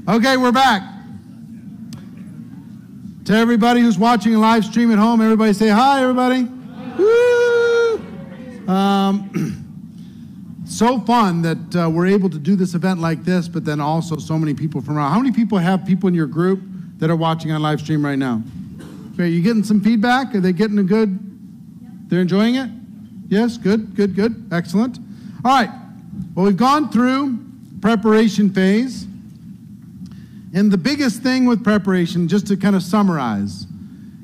Okay, we're back. To everybody who's watching a live stream at home, everybody say hi, everybody. Woo! So fun that we're able to do this event like this, but then also so many people from around. How many people have people in your group that are watching on live stream right now? Okay, you getting some feedback? Are they getting a good? They're enjoying it? Yes, good, good, good, excellent. All right, well, we've gone through preparation phase. And the biggest thing with preparation, just to kind of summarize,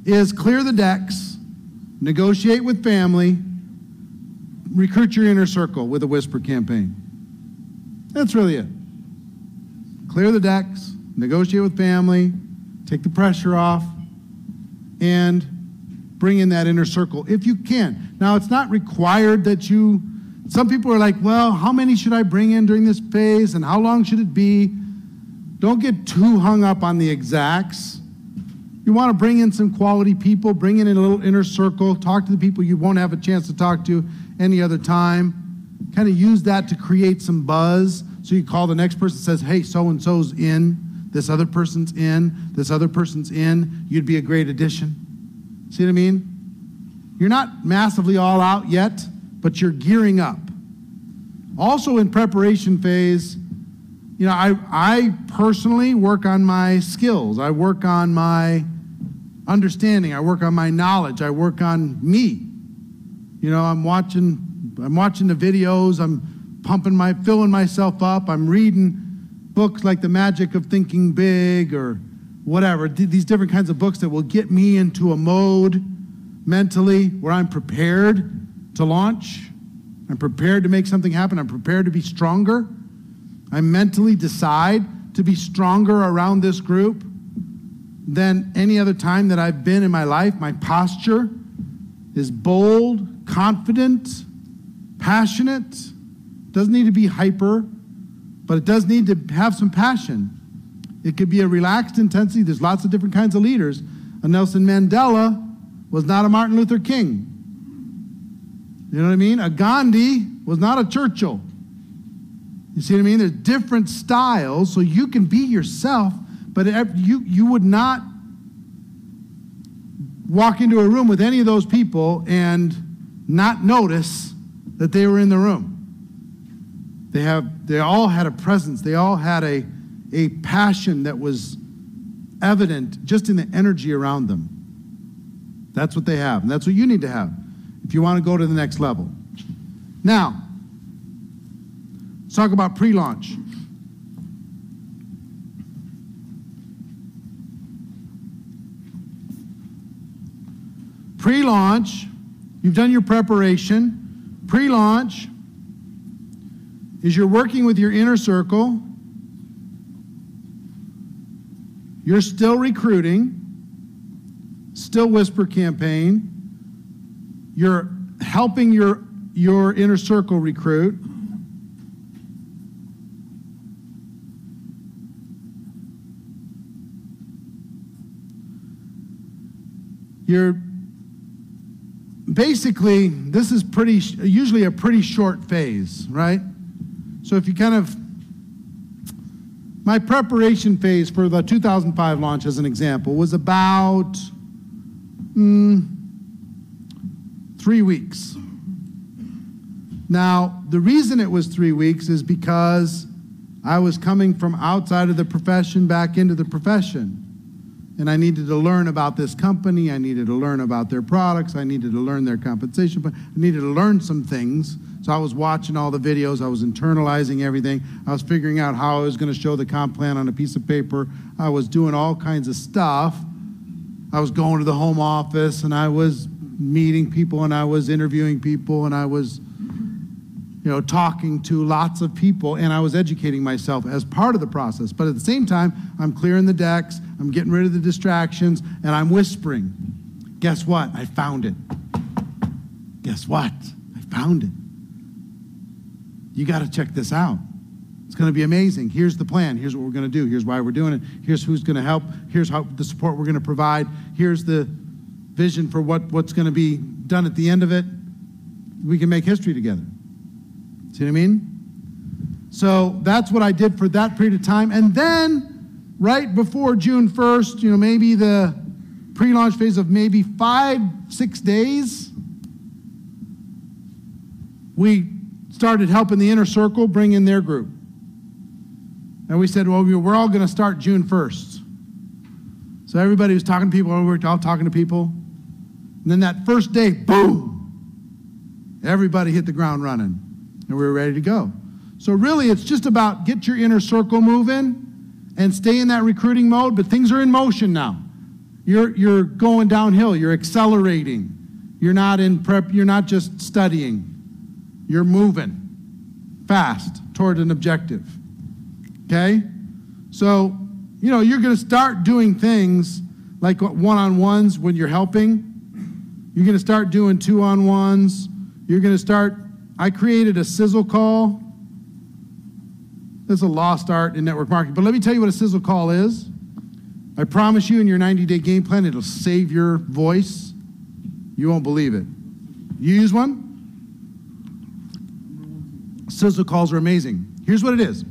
is clear the decks, negotiate with family, recruit your inner circle with a whisper campaign. That's really it. Clear the decks, negotiate with family, take the pressure off, and bring in that inner circle if you can. Now, it's not required that you, some people are like, well, how many should I bring in during this phase and how long should it be? Don't get too hung up on the exacts. You want to bring in some quality people, bring in a little inner circle, talk to the people you won't have a chance to talk to any other time. Kind of use that to create some buzz. So you call the next person and says, hey, so-and-so's in, this other person's in, this other person's in. You'd be a great addition. See what I mean? You're not massively all out yet, but you're gearing up. Also in preparation phase, you know, I personally work on my skills. I work on my understanding. I work on my knowledge. I work on me. You know, I'm watching the videos. I'm filling myself up. I'm reading books like The Magic of Thinking Big or whatever. These different kinds of books that will get me into a mode mentally where I'm prepared to launch. I'm prepared to make something happen. I'm prepared to be stronger. I mentally decide to be stronger around this group than any other time that I've been in my life. My posture is bold, confident, passionate. Doesn't need to be hyper, but it does need to have some passion. It could be a relaxed intensity. There's lots of different kinds of leaders. A Nelson Mandela was not a Martin Luther King. You know what I mean? A Gandhi was not a Churchill. You see what I mean? There's different styles, so you can be yourself, but you would not walk into a room with any of those people and not notice that they were in the room. They all had a presence. They all had a passion that was evident just in the energy around them. That's what they have, and that's what you need to have if you want to go to the next level. Now, let's talk about pre-launch. Pre-launch, you've done your preparation. Pre-launch is you're working with your inner circle. You're still recruiting, still whisper campaign. You're helping your inner circle recruit. You're basically, this is usually a pretty short phase, right? So if you my preparation phase for the 2005 launch, as an example, was about 3 weeks. Now, the reason it was 3 weeks is because I was coming from outside of the profession back into the profession. And I needed to learn about this company. I needed to learn about their products. I needed to learn their compensation. But I needed to learn some things. So I was watching all the videos. I was internalizing everything. I was figuring out how I was going to show the comp plan on a piece of paper. I was doing all kinds of stuff. I was going to the home office, and I was meeting people, and I was interviewing people, and I was talking to lots of people, and I was educating myself as part of the process. But at the same time, I'm clearing the decks, I'm getting rid of the distractions, and I'm whispering. Guess what? I found it. Guess what? I found it. You got to check this out. It's going to be amazing. Here's the plan. Here's what we're going to do. Here's why we're doing it. Here's who's going to help. Here's how the support we're going to provide. Here's the vision for what's going to be done at the end of it. We can make history together. See what I mean? So that's what I did for that period of time. And then right before June 1st, maybe the pre-launch phase of maybe 5-6 days, we started helping the inner circle bring in their group. And we said, well, we're all going to start June 1st. So everybody was talking to people, we were all talking to people. And then that first day, boom, everybody hit the ground running. And we were ready to go. So really, it's just about get your inner circle moving and stay in that recruiting mode, but things are in motion now. You're going downhill, you're accelerating. You're not in prep, you're not just studying. You're moving fast toward an objective. Okay? So, you're going to start doing things like one-on-ones when you're helping. You're going to start doing two-on-ones. You're going to start, I created a sizzle call. That's a lost art in network marketing. But let me tell you what a sizzle call is. I promise you in your 90-day game plan, it'll save your voice. You won't believe it. You use one? Sizzle calls are amazing. Here's what it is.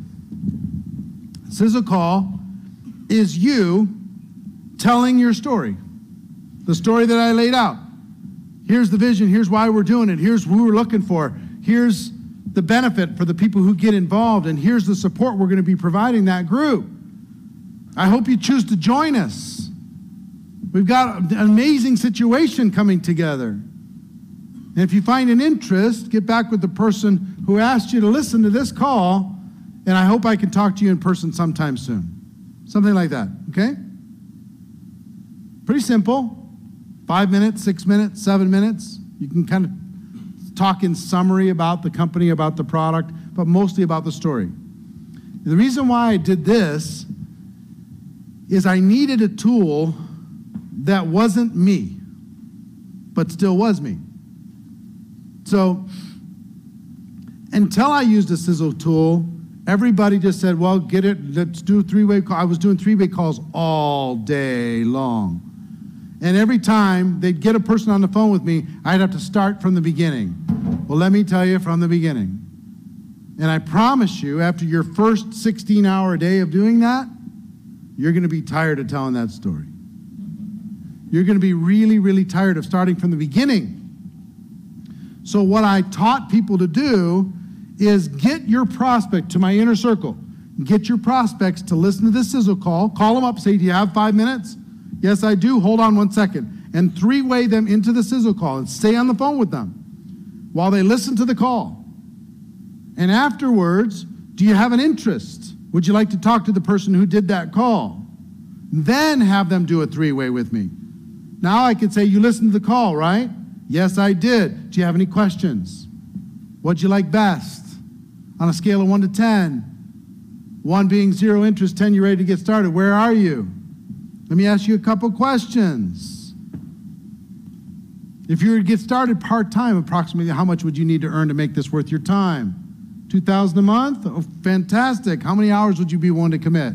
Sizzle call is you telling your story. The story that I laid out. Here's the vision. Here's why we're doing it. Here's who we're looking for. Here's the benefit for the people who get involved. And here's the support we're going to be providing that group. I hope you choose to join us. We've got an amazing situation coming together. And if you find an interest, get back with the person who asked you to listen to this call, and I hope I can talk to you in person sometime soon. Something like that, okay? Pretty simple. 5 minutes, 6 minutes, 7 minutes. You can kind of talk in summary about the company, about the product, but mostly about the story. The reason why I did this is I needed a tool that wasn't me, but still was me. So until I used a sizzle tool, everybody just said, well, get it, let's do three-way call. I was doing three-way calls all day long. And every time they'd get a person on the phone with me, I'd have to start from the beginning. Well, let me tell you from the beginning. And I promise you, after your first 16-hour day of doing that, you're going to be tired of telling that story. You're going to be really, really tired of starting from the beginning. So what I taught people to do is get your prospect to my inner circle. Get your prospects to listen to this sizzle call. Call them up, say, do you have 5 minutes? Yes, I do. Hold on 1 second. And three-way them into the sizzle call and stay on the phone with them while they listen to the call. And afterwards, do you have an interest? Would you like to talk to the person who did that call? Then have them do a three-way with me. Now I could say, you listened to the call, right? Yes, I did. Do you have any questions? What'd you like best? On a scale of 1 to 10. 1 being zero interest, 10 you're ready to get started. Where are you? Let me ask you a couple questions. If you were to get started part-time, approximately how much would you need to earn to make this worth your time? $2,000 a month? Oh, fantastic. How many hours would you be willing to commit?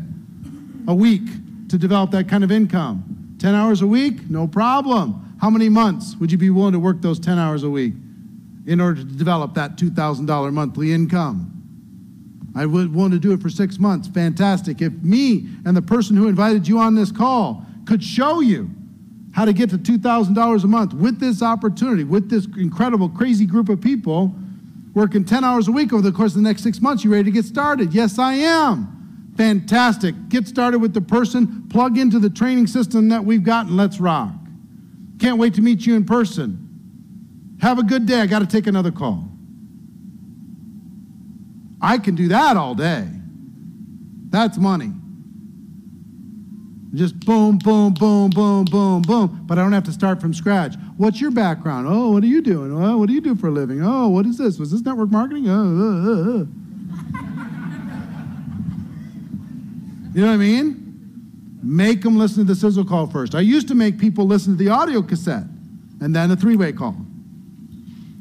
A week to develop that kind of income. 10 hours a week? No problem. How many months would you be willing to work those 10 hours a week in order to develop that $2,000 monthly income? I would want to do it for 6 months. Fantastic. If me and the person who invited you on this call could show you how to get to $2,000 a month with this opportunity, with this incredible, crazy group of people, working 10 hours a week over the course of the next 6 months, you ready to get started? Yes, I am. Fantastic. Get started with the person, plug into the training system that we've got, and let's rock. Can't wait to meet you in person. Have a good day. I got to take another call. I can do that all day. That's money. Just boom, boom, boom, boom, boom, boom. But I don't have to start from scratch. What's your background? Oh, what are you doing? Oh, what do you do for a living? Oh, what is this? Was this network marketing? You know what I mean? Make them listen to the sizzle call first. I used to make people listen to the audio cassette and then a three-way call.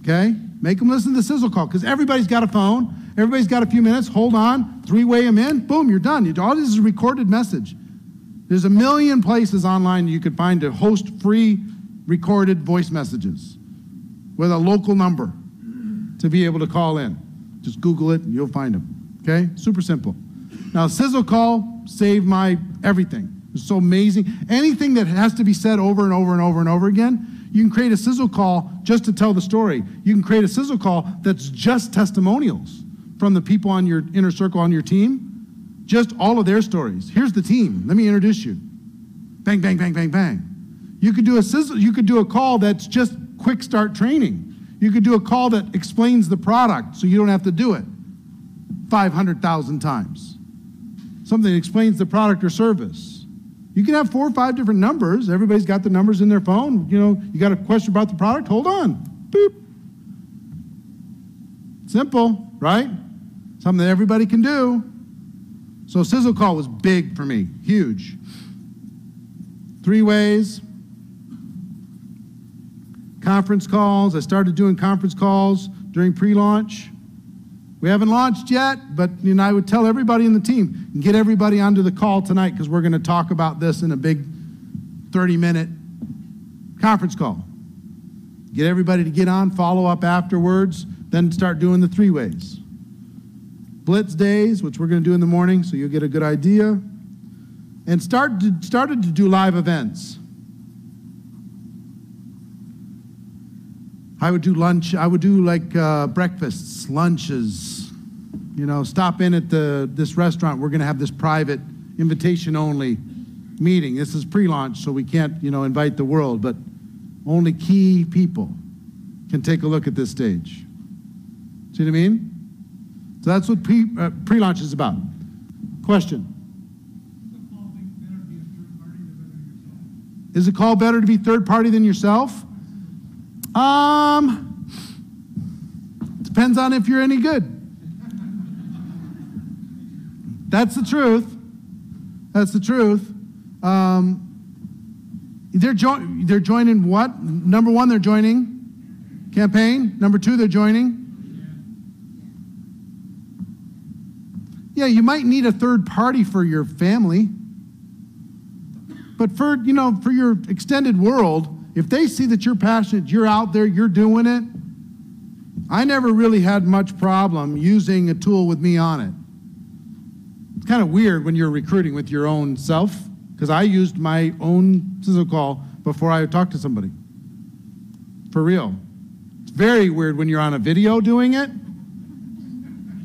Okay? Make them listen to the sizzle call because everybody's got a phone. Everybody's got a few minutes. Hold on. Three-way them in. Boom, you're done. All this is a recorded message. There's a million places online you could find to host free recorded voice messages with a local number to be able to call in. Just Google it and you'll find them. Okay? Super simple. Now, sizzle call saved my everything. It's so amazing. Anything that has to be said over and over and over and over again, you can create a sizzle call just to tell the story. You can create a sizzle call that's just testimonials from the people on your inner circle on your team, just all of their stories. Here's the team. Let me introduce you. Bang, bang, bang, bang, bang. You could do a call that's just quick start training. You could do a call that explains the product so you don't have to do it 500,000 times. Something that explains the product or service. You can have 4 or 5 different numbers. Everybody's got the numbers in their phone. You know, you got a question about the product? Hold on. Boop. Simple, right? Something that everybody can do. So sizzle call was big for me, huge. 3 ways. Conference calls. I started doing conference calls during pre-launch. We haven't launched yet, but I would tell everybody in the team, get everybody onto the call tonight because we're going to talk about this in a big 30-minute conference call. Get everybody to get on, follow up afterwards, then start doing the 3 ways. Blitz days, which we're going to do in the morning, so you'll get a good idea. And started to do live events. I would do lunch. I would do like breakfasts, lunches. Stop in at this restaurant. We're going to have this private, invitation-only meeting. This is pre-launch, so we can't, invite the world, but only key people can take a look at this stage. See what I mean? So that's what pre-launch is about. Question. Is the call better to be third party than yourself? Depends on if you're any good. That's the truth. That's the truth. They're joining what? Number 1, they're joining campaign. Number 2, they're joining. Yeah, you might need a third party for your family. But for your extended world, if they see that you're passionate, you're out there, you're doing it, I never really had much problem using a tool with me on it. It's kind of weird when you're recruiting with your own self, because I used my own sizzle call before I talked to somebody. For real. It's very weird when you're on a video doing it.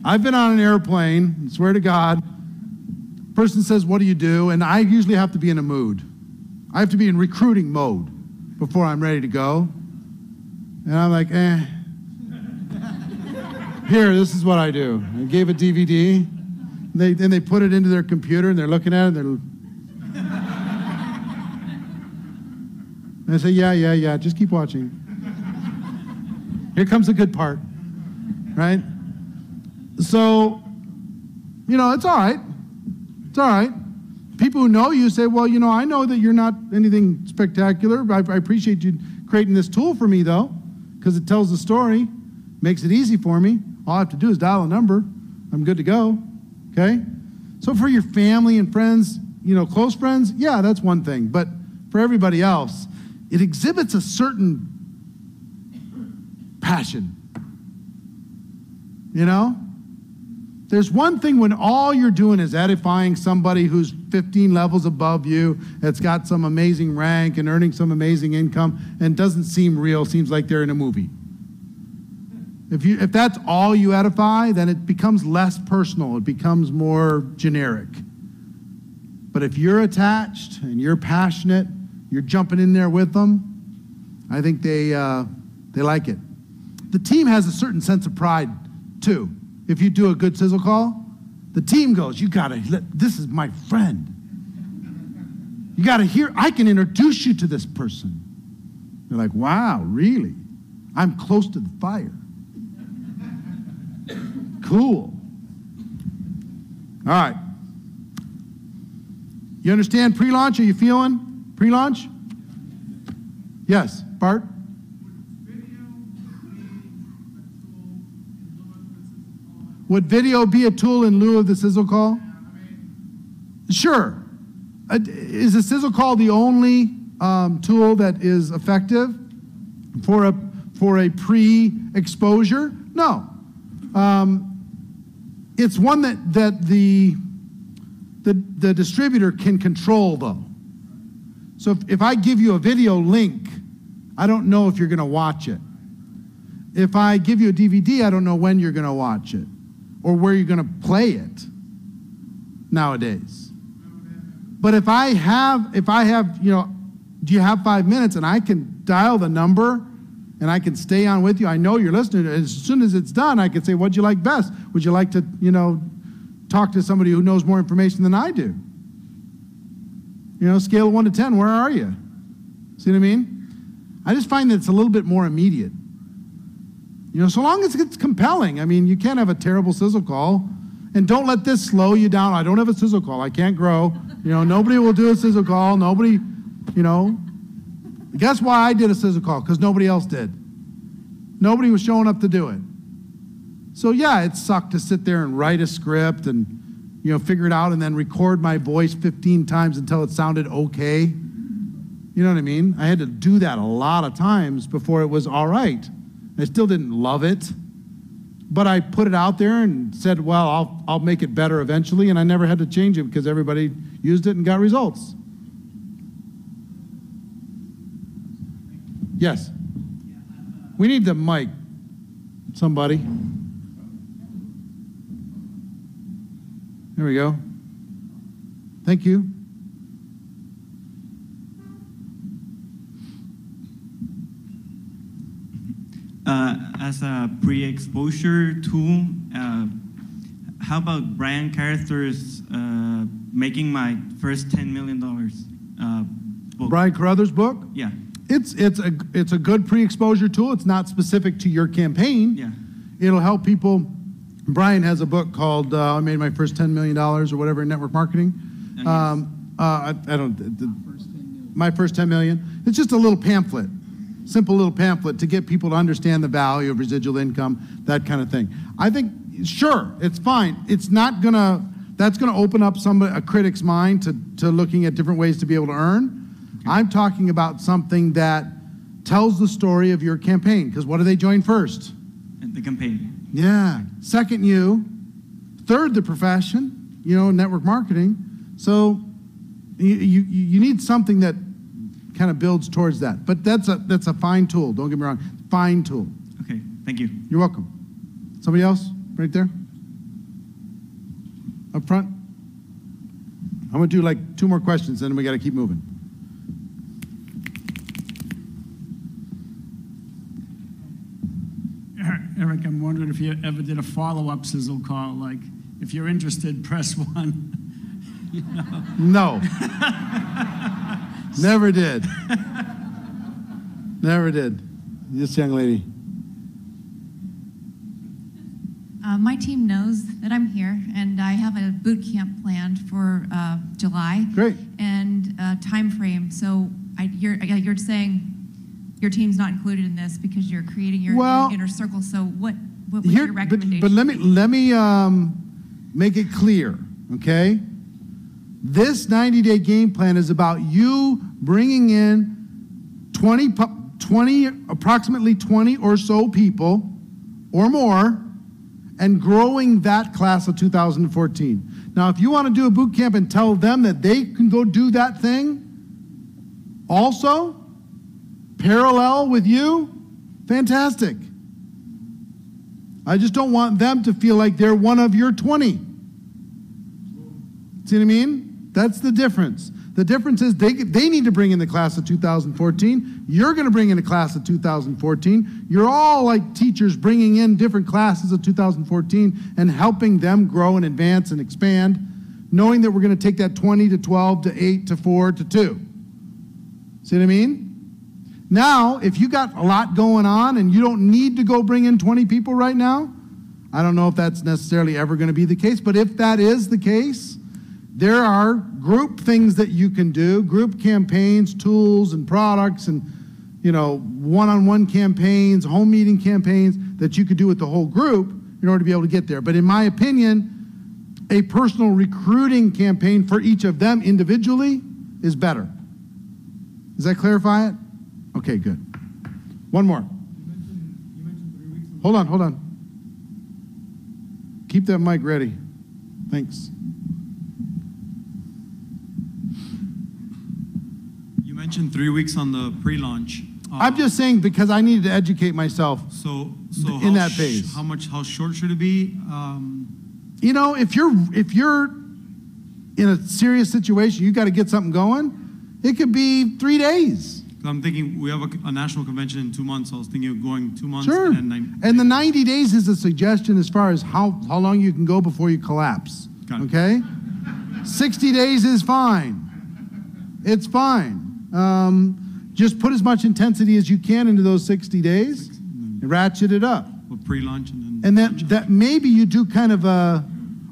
I've been on an airplane, I swear to God, person says, what do you do? And I usually have to be in a mood. I have to be in recruiting mode before I'm ready to go. And I'm like, Here, this is what I do. I gave a DVD. Then they put it into their computer and they're looking at it. And I say, yeah, just keep watching. Here comes the good part, right? So, it's all right. It's all right. People who know you say, well, I know that you're not anything spectacular. I appreciate you creating this tool for me, though, because it tells the story, makes it easy for me. All I have to do is dial a number. I'm good to go, okay? So for your family and friends, close friends, yeah, that's one thing. But for everybody else, it exhibits a certain passion, There's one thing when all you're doing is edifying somebody who's 15 levels above you, that's got some amazing rank and earning some amazing income and doesn't seem real, seems like they're in a movie. If that's all you edify, then it becomes less personal. It becomes more generic. But if you're attached and you're passionate, you're jumping in there with them, I think they like it. The team has a certain sense of pride, too. If you do a good sizzle call, the team goes, this is my friend. You got to hear, I can introduce you to this person. They're like, wow, really? I'm close to the fire. Cool. All right. You understand pre-launch? Are you feeling pre-launch? Yes, Bart? Would video be a tool in lieu of the sizzle call? Sure. Is the sizzle call the only tool that is effective for a pre-exposure? No. It's one that the the distributor can control, though. So if I give you a video link, I don't know if you're going to watch it. If I give you a DVD, I don't know when you're going to watch it or where you're going to play it nowadays. But if I have, do you have 5 minutes, and I can dial the number and I can stay on with you, I know you're listening. As soon as it's done, I can say, what'd you like best? Would you like to, talk to somebody who knows more information than I do? Scale of 1 to 10, where are you? See what I mean? I just find that it's a little bit more immediate. So long as it's compelling. I mean, you can't have a terrible sizzle call. And don't let this slow you down. I don't have a sizzle call. I can't grow. Nobody will do a sizzle call. Nobody, Guess why I did a sizzle call? Because nobody else did. Nobody was showing up to do it. So yeah, it sucked to sit there and write a script and, figure it out and then record my voice 15 times until it sounded okay. You know what I mean? I had to do that a lot of times before it was all right. I still didn't love it, but I put it out there and said, well, I'll make it better eventually, and I never had to change it because everybody used it and got results. Yes? We need the mic. Somebody. There we go. Thank you. As a pre-exposure tool, how about brand characters making my first $10 million book? Brian Carruthers' book? Yeah. It's a good pre-exposure tool. It's not specific to your campaign. Yeah. It'll help people. Brian has a book called I Made My First $10 Million or whatever in network marketing. I don't, My First 10 Million. It's just a little pamphlet, simple little pamphlet to get people to understand the value of residual income, that kind of thing. I think, sure, it's fine. It's not gonna, that's gonna open up a critic's mind to looking at different ways to be able to earn. Okay. I'm talking about something that tells the story of your campaign, because what do they join first? The campaign. Yeah. Second, you. Third, the profession, network marketing. So you need something that kind of builds towards that. But that's a fine tool. Don't get me wrong. Fine tool. Okay. Thank you. You're welcome. Somebody else? Right there? Up front? I'm going to do like 2 more questions, then we got to keep moving. Eric, I'm wondering if you ever did a follow-up sizzle call, like, if you're interested, press 1. No. Never did. Never did. This young lady. My team knows that I'm here, and I have a boot camp planned for July. Great. And time frame. So you're saying your team's not included in this because you're creating your inner circle. So what would be your recommendation? But let me make it clear, okay? This 90-day game plan is about you bringing in approximately 20 or so people or more and growing that class of 2014. Now, if you want to do a boot camp and tell them that they can go do that thing also, parallel with you, fantastic. I just don't want them to feel like they're one of your 20. See what I mean? That's the difference. The difference is they need to bring in the class of 2014. You're going to bring in a class of 2014. You're all like teachers bringing in different classes of 2014 and helping them grow and advance and expand, knowing that we're going to take that 20 to 12 to 8 to 4 to 2. See what I mean? Now, if you got a lot going on and you don't need to go bring in 20 people right now, I don't know if that's necessarily ever going to be the case, but if that is the case, there are group things that you can do, group campaigns, tools and products and, one-on-one campaigns, home meeting campaigns that you could do with the whole group in order to be able to get there. But in my opinion, a personal recruiting campaign for each of them individually is better. Does that clarify it? Okay, good. One more. You mentioned 3 weeks ago. Hold on. Keep that mic ready. Thanks. mentioned 3 weeks on the pre-launch. I'm just saying because I needed to educate myself. So in that phase. How short should it be? You know, if you're in a serious situation, you got to get something going. It could be 3 days. I'm thinking we have a national convention in 2 months. So I was thinking of going 2 months. Sure. And the 90 days is a suggestion as far as how long you can go before you collapse. Got it. Okay? 60 days is fine. It's fine. Just put as much intensity as you can into those 60 days and ratchet it up. With pre-launch and then. And that maybe you do kind of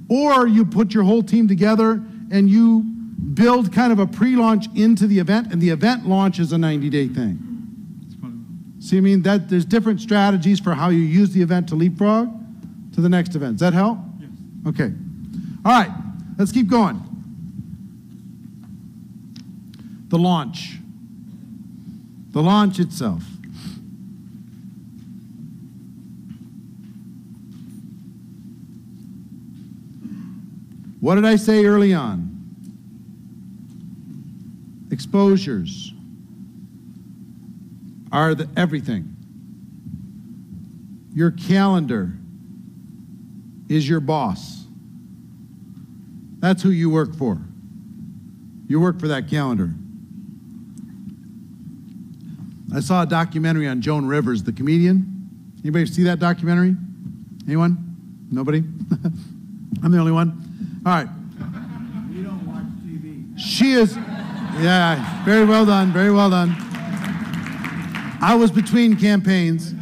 or you put your whole team together and you build kind of a pre-launch into the event, and the event launch is a 90-day thing. See, I mean, that there's different strategies for how you use the event to leapfrog to the next event. Does that help? Yes. Okay. All right, let's keep going. The launch. The launch itself. What did I say early on? Exposures are everything. Your calendar is your boss. That's who you work for. You work for that calendar. I saw a documentary on Joan Rivers, the comedian. Anybody see that documentary? Anyone? Nobody? I'm the only one? All right. We don't watch TV. She is, yeah, very well done, very well done. I was between campaigns.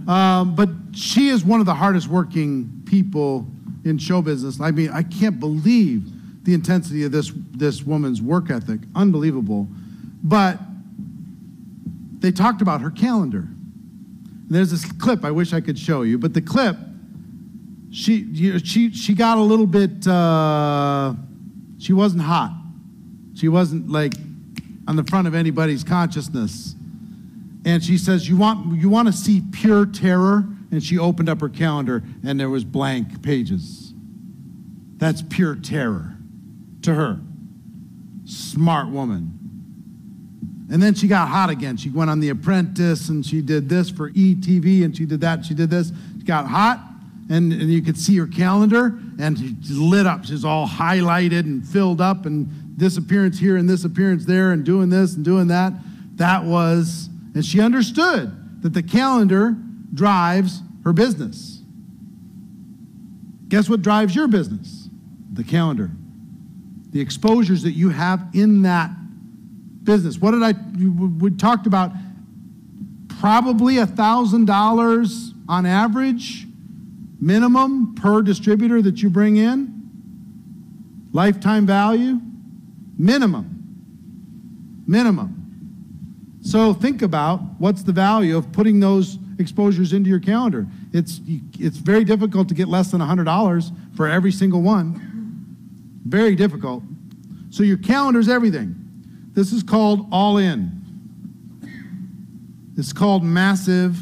But she is one of the hardest working people in show business. I mean, I can't believe the intensity of this woman's work ethic. Unbelievable. But they talked about her calendar. And there's this clip I wish I could show you, but the clip, she got a little bit, she wasn't hot. She wasn't like on the front of anybody's consciousness. And she says, you want to see pure terror? And she opened up her calendar and there was blank pages. That's pure terror to her. Smart woman. And then she got hot again. She went on The Apprentice and she did this for ETV and she did that, she did this. She got hot and you could see her calendar and she lit up. She's all highlighted and filled up and this appearance here and this appearance there and doing this and doing that. That was, and she understood that the calendar drives her business. Guess what drives your business? The calendar. The exposures that you have in that business. What did we talked about probably $1,000 on average minimum per distributor that you bring in. Lifetime value, minimum. So think about what's the value of putting those exposures into your calendar. It's very difficult to get less than $100 for every single one. Very difficult. So your calendar's everything. This is called all in. It's called massive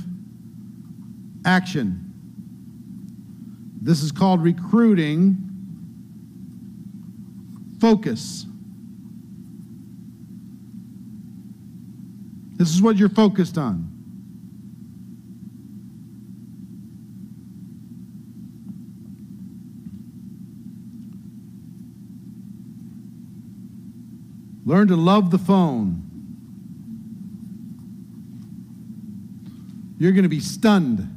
action. This is called recruiting focus. This is what you're focused on. Learn to love the phone. You're going to be stunned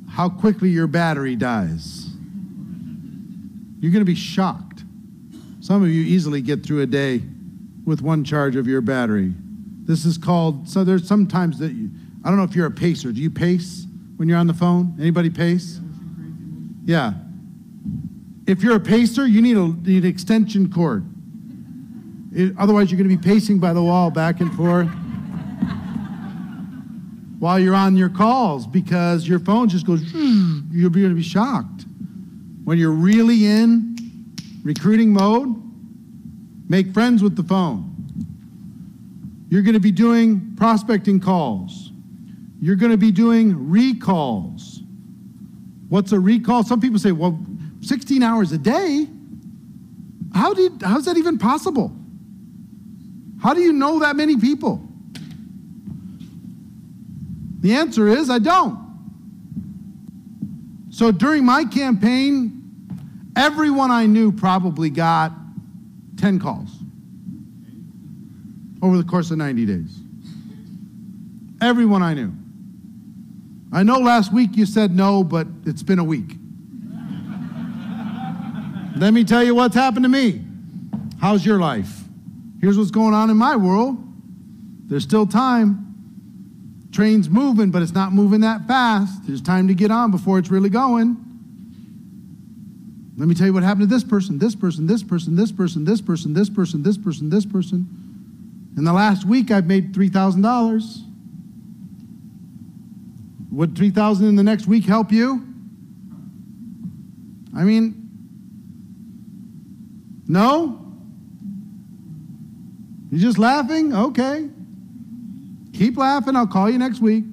how quickly your battery dies. You're going to be shocked. Some of you easily get through a day with one charge of your battery. This is called, so there's sometimes that I don't know if you're a pacer. Do you pace when you're on the phone? Anybody pace? Yeah. If you're a pacer, you need an extension cord. Otherwise, you're going to be pacing by the wall back and forth while you're on your calls because your phone just goes, you're going to be shocked. When you're really in recruiting mode, make friends with the phone. You're going to be doing prospecting calls. You're going to be doing recalls. What's a recall? Some people say, well, 16 hours a day? How's that even possible? How do you know that many people? The answer is I don't. So during my campaign, everyone I knew probably got 10 calls over the course of 90 days. Everyone I knew. I know last week you said no, but it's been a week. Let me tell you what's happened to me. How's your life? Here's what's going on in my world. There's still time. Train's moving, but it's not moving that fast. There's time to get on before it's really going. Let me tell you what happened to this person, this person, this person, this person, this person, this person, this person, this person. In the last week, I've made $3,000. Would $3,000 in the next week help you? I mean, no? You're just laughing? Okay. Keep laughing. I'll call you next week.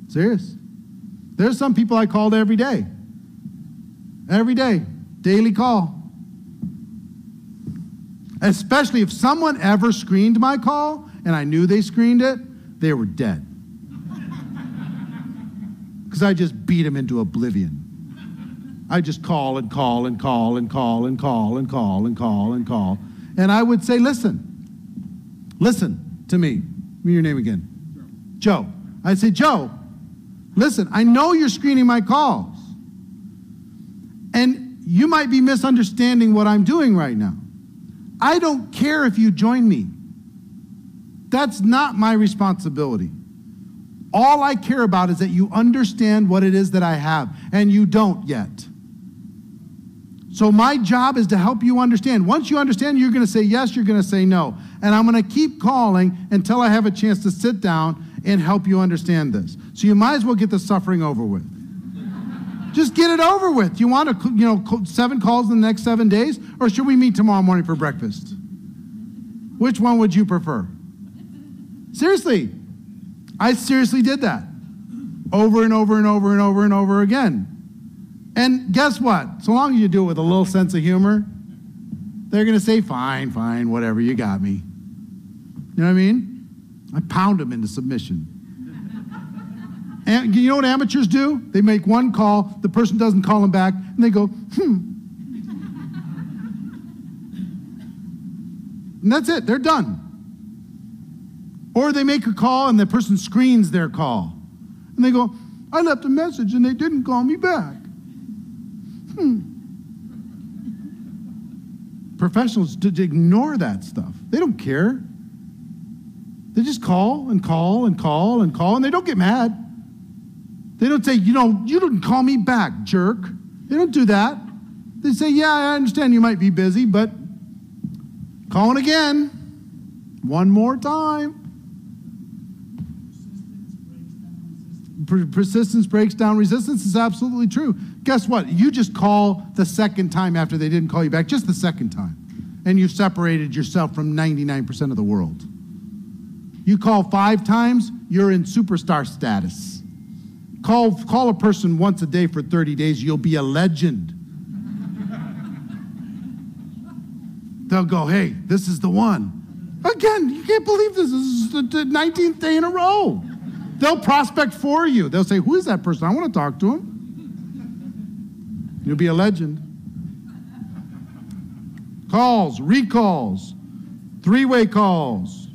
Serious. There's some people I called every day. Every day. Daily call. Especially if someone ever screened my call and I knew they screened it, they were dead. Because I just beat them into oblivion. I just call and call and call and call and call and call and call and call. And I would say, listen to me. Give me your name again. Joe. I'd say, Joe, listen, I know you're screening my calls. And you might be misunderstanding what I'm doing right now. I don't care if you join me. That's not my responsibility. All I care about is that you understand what it is that I have, and you don't yet. So my job is to help you understand. Once you understand, you're going to say yes, you're going to say no. And I'm going to keep calling until I have a chance to sit down and help you understand this. So you might as well get the suffering over with. Just get it over with. You want 7 calls in the next 7 days? Or should we meet tomorrow morning for breakfast? Which one would you prefer? Seriously. I seriously did that. Over and over and over and over and over again. And guess what? So long as you do it with a little sense of humor, they're going to say, fine, whatever, you got me. You know what I mean? I pound them into submission. And you know what amateurs do? They make one call, the person doesn't call them back, and they go, And that's it, they're done. Or they make a call and the person screens their call. And they go, I left a message and they didn't call me back. Professionals ignore that stuff. They don't care. They just call and call and call and call, and they don't get mad. They don't say, you didn't call me back, jerk. They don't do that. They say, yeah, I understand you might be busy, but calling again. One more time. Persistence breaks down resistance is absolutely true. Guess what? You just call the second time after they didn't call you back, just the second time. And you separated yourself from 99% of the world. You call 5 times, you're in superstar status. Call a person once a day for 30 days, you'll be a legend. They'll go, hey, this is the one. Again, you can't believe this. This is the 19th day in a row. They'll prospect for you. They'll say, who is that person? I want to talk to him. You'll be a legend. Calls, recalls, 3-way calls.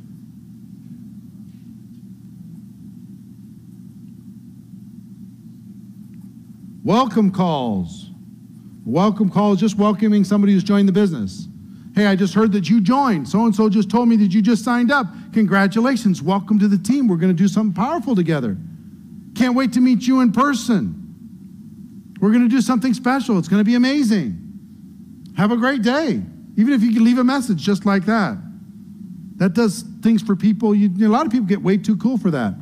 Welcome calls. Welcome calls, just welcoming somebody who's joined the business. Hey, I just heard that you joined. So-and-so just told me that you just signed up. Congratulations. Welcome to the team. We're going to do something powerful together. Can't wait to meet you in person. We're going to do something special. It's going to be amazing. Have a great day. Even if you can leave a message just like that. That does things for people. A lot of people get way too cool for that.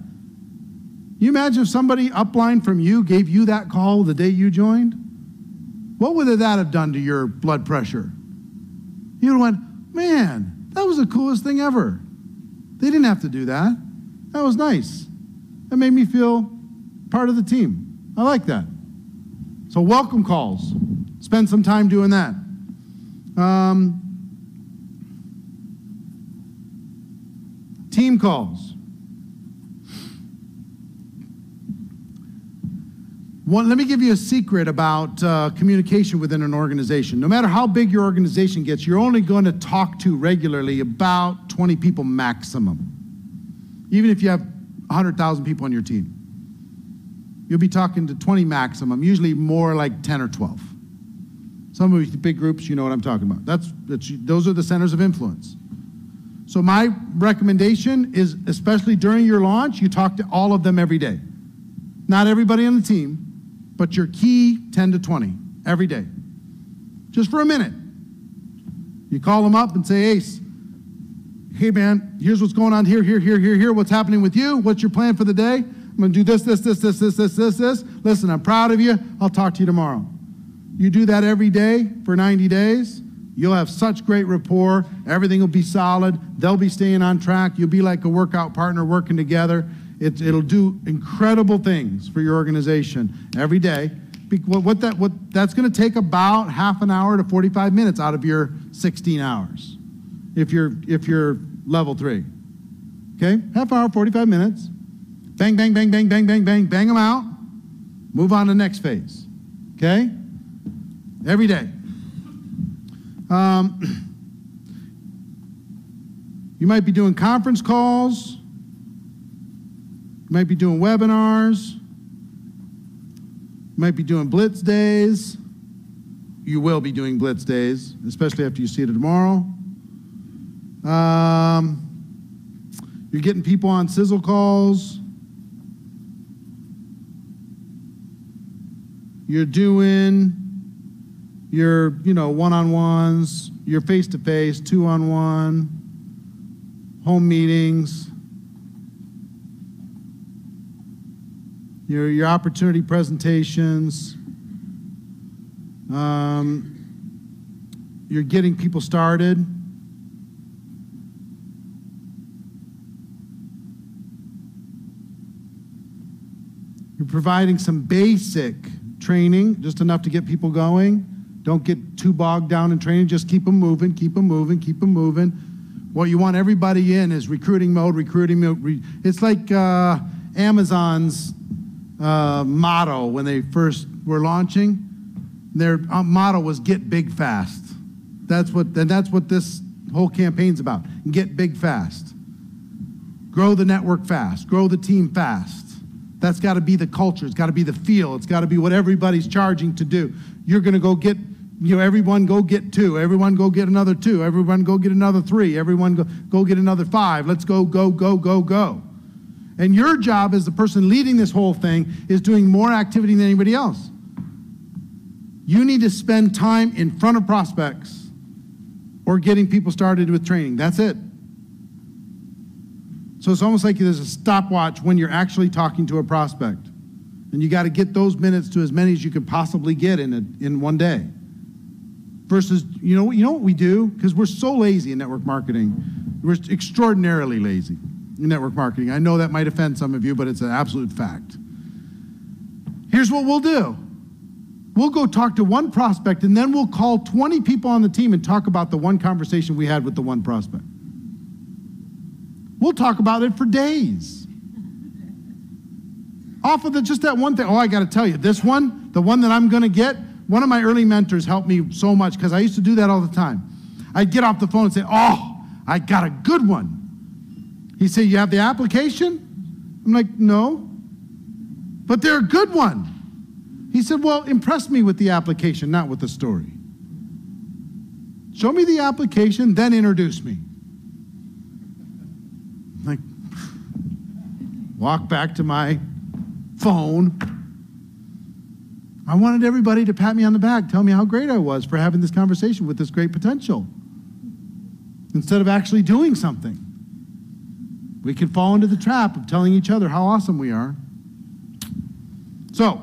You imagine if somebody upline from you gave you that call the day you joined? What would that have done to your blood pressure? You would have went, man, that was the coolest thing ever. They didn't have to do that. That was nice. That made me feel part of the team. I like that. So welcome calls. Spend some time doing that. Team calls. Let me give you a secret about communication within an organization. No matter how big your organization gets, you're only going to talk to regularly about 20 people maximum. Even if you have 100,000 people on your team. You'll be talking to 20 maximum, usually more like 10 or 12. Some of these big groups, you know what I'm talking about. Those are the centers of influence. So my recommendation is, especially during your launch, you talk to all of them every day. Not everybody on the team, but your key 10 to 20 every day. Just for a minute. You call them up and say, Ace, hey man, here's what's going on here, what's happening with you, what's your plan for the day? I'm gonna do this. Listen, I'm proud of you, I'll talk to you tomorrow. You do that every day for 90 days, you'll have such great rapport, everything will be solid, they'll be staying on track, you'll be like a workout partner working together. It'll do incredible things for your organization every day. That's going to take about half an hour to 45 minutes out of your 16 hours, if you're level 3. Okay, half hour, 45 minutes. Bang, bang, bang, bang, bang, bang, bang, bang them out. Move on to the next phase. Okay, every day. You might be doing conference calls. You might be doing webinars. You might be doing blitz days. You will be doing blitz days, especially after you see it tomorrow. You're getting people on sizzle calls. You're doing your, one-on-ones, your face-to-face, two-on-one, home meetings. Your opportunity presentations, you're getting people started. You're providing some basic training, just enough to get people going. Don't get too bogged down in training, just keep them moving. What you want everybody in is recruiting mode. It's like Amazon's motto when they first were launching. Their motto was "Get big fast." That's what this whole campaign's about. Get big fast. Grow the network fast. Grow the team fast. That's got to be the culture. It's got to be the feel. It's got to be what everybody's charging to do. You're going to go get, everyone go get 2. Everyone go get another 2. Everyone go get another 3. Everyone go get another 5. Let's go. And your job as the person leading this whole thing is doing more activity than anybody else. You need to spend time in front of prospects or getting people started with training. That's it. So it's almost like there's a stopwatch when you're actually talking to a prospect. And you got to get those minutes to as many as you can possibly get in one day. Versus, you know what we do? Because we're so lazy in network marketing. We're extraordinarily lazy in network marketing. I know that might offend some of you, but it's an absolute fact. Here's what we'll do. We'll go talk to one prospect, and then we'll call 20 people on the team and talk about the one conversation we had with the one prospect. We'll talk about it for days. Off of just that one thing. Oh, I got to tell you, this one, the one that I'm going to get, one of my early mentors helped me so much because I used to do that all the time. I'd get off the phone and say, oh, I got a good one. He'd say, you have the application? I'm like, no, but they're a good one. He said, well, impress me with the application, not with the story. Show me the application, then introduce me. Like, walk back to my phone. I wanted everybody to pat me on the back, tell me how great I was for having this conversation with this great potential, instead of actually doing something. We can fall into the trap of telling each other how awesome we are. So,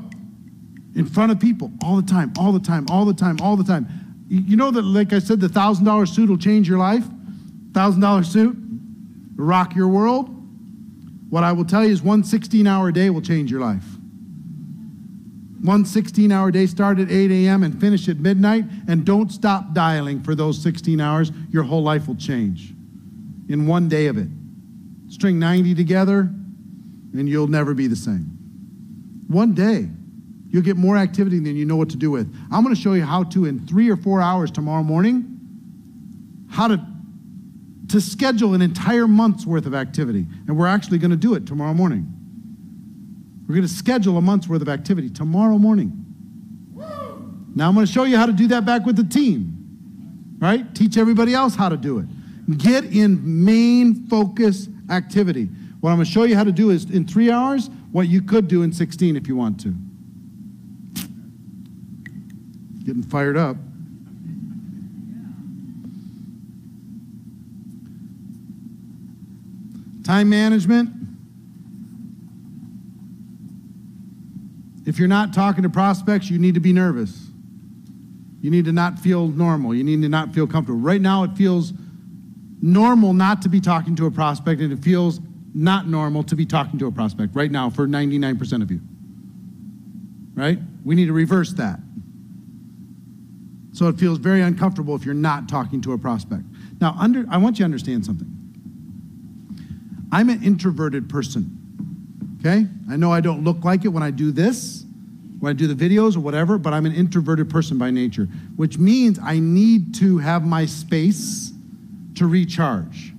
in front of people, all the time. You know that, like I said, the $1,000 suit will change your life? $1,000 suit, rock your world. What I will tell you is one 16-hour day will change your life. One 16-hour day, start at 8 a.m. and finish at midnight, and don't stop dialing for those 16 hours. Your whole life will change in one day of it. String 90 together, and you'll never be the same. One day, you'll get more activity than you know what to do with. I'm going to show you how to, in 3 or 4 hours tomorrow morning, how to schedule an entire month's worth of activity. And we're actually going to do it tomorrow morning. We're going to schedule a month's worth of activity tomorrow morning. Now I'm going to show you how to do that back with the team, right? Teach everybody else how to do it. Get in main focus activity. What I'm going to show you how to do is in 3 hours, what you could do in 16 if you want to. Getting fired up. Time management. If you're not talking to prospects, you need to be nervous. You need to not feel normal. You need to not feel comfortable. Right now, it feels normal not to be talking to a prospect, and it feels not normal to be talking to a prospect right now for 99% of you. Right? We need to reverse that. So it feels very uncomfortable if you're not talking to a prospect. Now, I want you to understand something. I'm an introverted person, okay? I know I don't look like it when I do this, when I do the videos or whatever, but I'm an introverted person by nature, which means I need to have my space to recharge.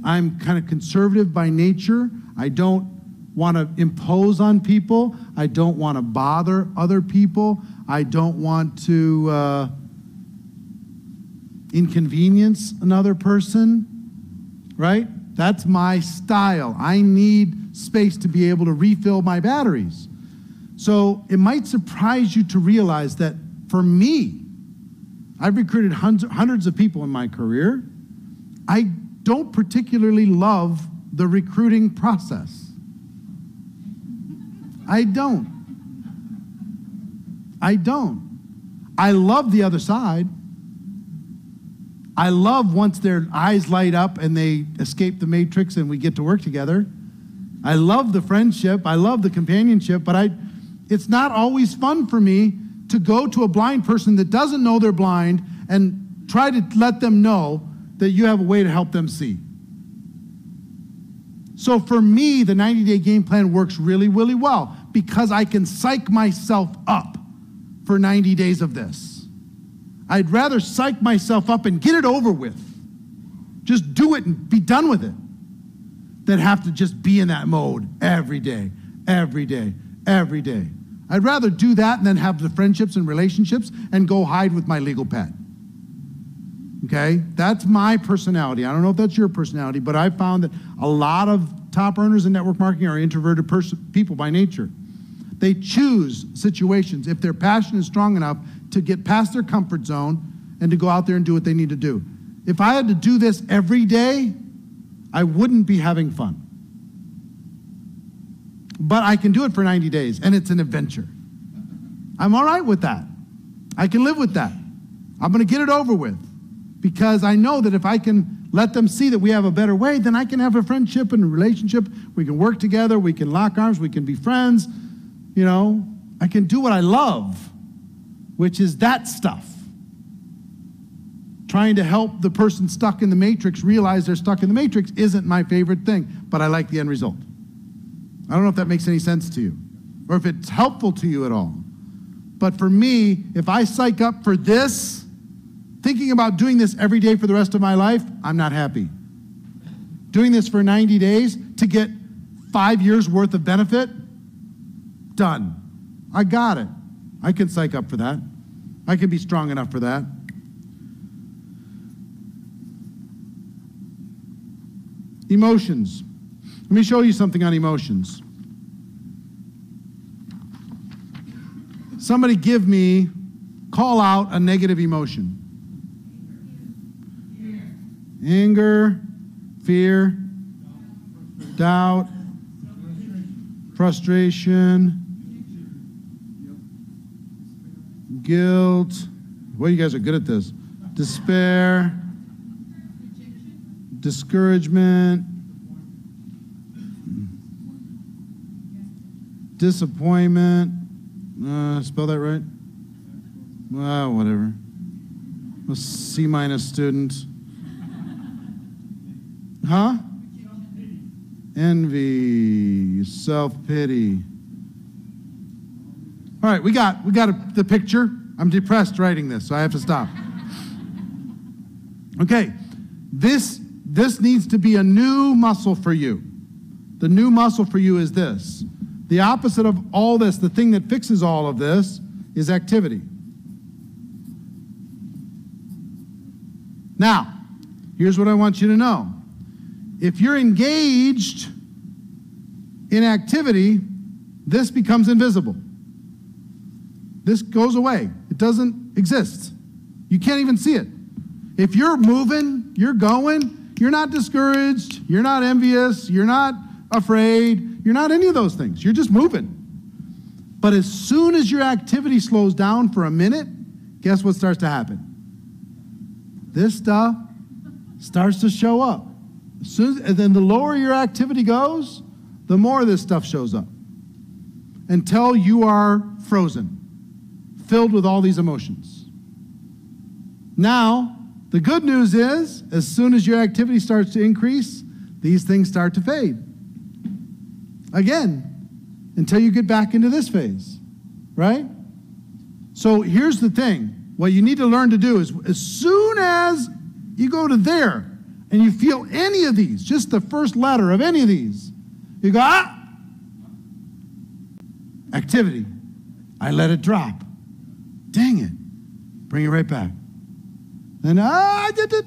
I'm kind of conservative by nature. I don't want to impose on people. I don't want to bother other people. I don't want to inconvenience another person, right? That's my style. I need space to be able to refill my batteries. So it might surprise you to realize that for me, I've recruited hundreds of people in my career. I don't particularly love the recruiting process. I don't. I love the other side. I love once their eyes light up and they escape the matrix and we get to work together. I love the friendship. I love the companionship, but it's not always fun for me to go to a blind person that doesn't know they're blind and try to let them know that you have a way to help them see. So for me, the 90-day game plan works really, really well because I can psych myself up for 90 days of this. I'd rather psych myself up and get it over with. Just do it and be done with it than have to just be in that mode every day, every day, every day. I'd rather do that and then have the friendships and relationships and go hide with my legal pet. Okay? That's my personality. I don't know if that's your personality, but I found that a lot of top earners in network marketing are introverted people by nature. They choose situations, if their passion is strong enough, to get past their comfort zone and to go out there and do what they need to do. If I had to do this every day, I wouldn't be having fun. But I can do it for 90 days, and it's an adventure. I'm all right with that. I can live with that. I'm going to get it over with because I know that if I can let them see that we have a better way, then I can have a friendship and a relationship. We can work together. We can lock arms. We can be friends. You know, I can do what I love, which is that stuff. Trying to help the person stuck in the matrix realize they're stuck in the matrix isn't my favorite thing, but I like the end result. I don't know if that makes any sense to you or if it's helpful to you at all. But for me, if I psych up for this, thinking about doing this every day for the rest of my life, I'm not happy. Doing this for 90 days to get 5 years worth of benefit, done. I got it. I can psych up for that. I can be strong enough for that. Emotions. Let me show you something on emotions. Somebody call out a negative emotion. Anger, fear, doubt, frustration, guilt. Well, you guys are good at this. Despair, discouragement, disappointment. Spell that right? Well, whatever. A C- student. Huh? envy, self-pity. All right, we got the picture. I'm depressed writing this, so I have to stop. Okay, this needs to be a new muscle for you. The new muscle for you is this. The opposite of all this, the thing that fixes all of this, is activity. Now, here's what I want you to know. If you're engaged in activity, this becomes invisible. This goes away. It doesn't exist. You can't even see it. If you're moving, you're going, you're not discouraged, you're not envious, you're not afraid, you're not any of those things. You're just moving. But as soon as your activity slows down for a minute, guess what starts to happen? This stuff starts to show up. And then the lower your activity goes, the more this stuff shows up. Until you are frozen, filled with all these emotions. Now, the good news is, as soon as your activity starts to increase, these things start to fade. Again, until you get back into this phase, right? So here's the thing. What you need to learn to do is, as soon as you go to there and you feel any of these, just the first letter of any of these, you go, activity. I let it drop. Dang it. Bring it right back. Then, I did it.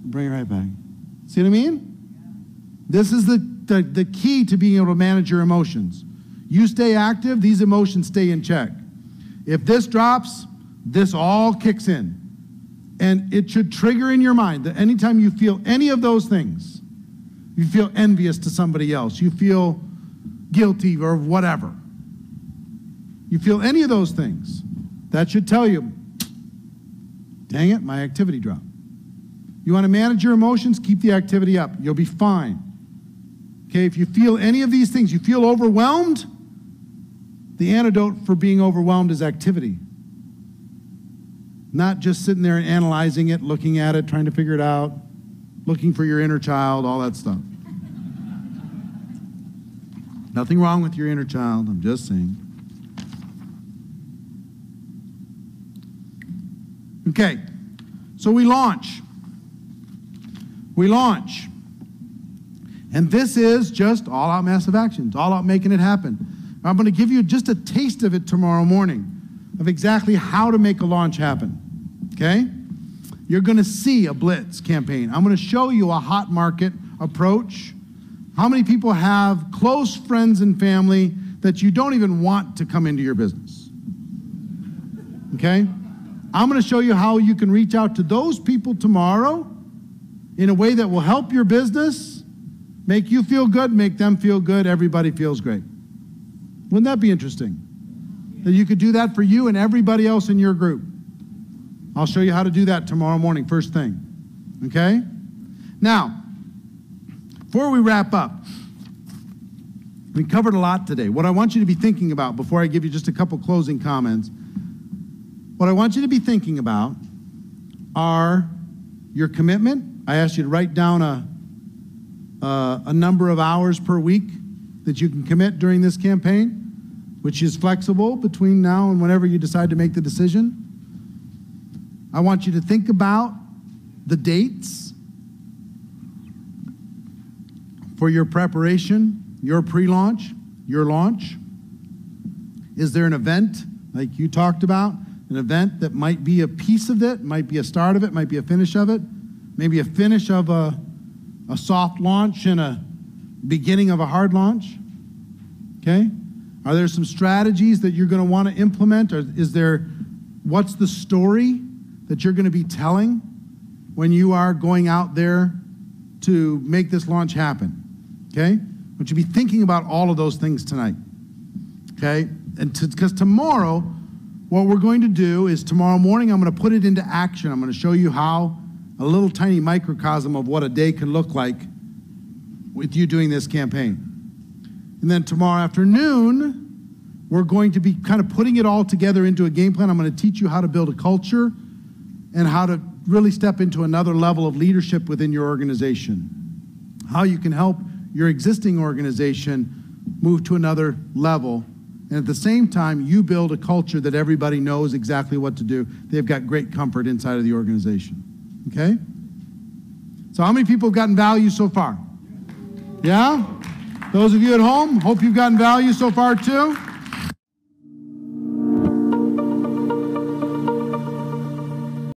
Bring it right back. See what I mean? This is the key to being able to manage your emotions. You stay active, these emotions stay in check. If this drops, this all kicks in. And it should trigger in your mind that anytime you feel any of those things, you feel envious to somebody else, you feel guilty or whatever, you feel any of those things, that should tell you, dang it, my activity dropped. You want to manage your emotions, keep the activity up. You'll be fine. Okay, if you feel any of these things, you feel overwhelmed, the antidote for being overwhelmed is activity. Not just sitting there and analyzing it, looking at it, trying to figure it out, looking for your inner child, all that stuff. Nothing wrong with your inner child, I'm just saying. Okay, so we launch. We launch. And this is just all-out massive actions, all out making it happen. I'm going to give you just a taste of it tomorrow morning, of exactly how to make a launch happen, okay? You're going to see a blitz campaign. I'm going to show you a hot market approach. How many people have close friends and family that you don't even want to come into your business? Okay? I'm going to show you how you can reach out to those people tomorrow in a way that will help your business, make you feel good, make them feel good, everybody feels great. Wouldn't that be interesting? That you could do that for you and everybody else in your group. I'll show you how to do that tomorrow morning, first thing. Okay? Now, before we wrap up, we covered a lot today. What I want you to be thinking about, before I give you just a couple closing comments, what I want you to be thinking about are your commitment. I asked you to write down a number of hours per week that you can commit during this campaign, which is flexible between now and whenever you decide to make the decision. I want you to think about the dates for your preparation, your pre-launch, your launch. Is there an event like you talked about? An event that might be a piece of it, might be a start of it, might be a finish of it, maybe a finish of a soft launch and a beginning of a hard launch. Okay? Are there some strategies that you're going to want to implement? Or is there, what's the story that you're going to be telling when you are going out there to make this launch happen? Okay? I want you to be thinking about all of those things tonight. Okay? And because tomorrow, what we're going to do is tomorrow morning, I'm going to put it into action. I'm going to show you how a little tiny microcosm of what a day can look like with you doing this campaign. And then tomorrow afternoon, we're going to be kind of putting it all together into a game plan. I'm going to teach you how to build a culture and how to really step into another level of leadership within your organization. How you can help your existing organization move to another level. And at the same time, you build a culture that everybody knows exactly what to do. They've got great comfort inside of the organization. Okay? So how many people have gotten value so far? Yeah? Those of you at home, hope you've gotten value so far too.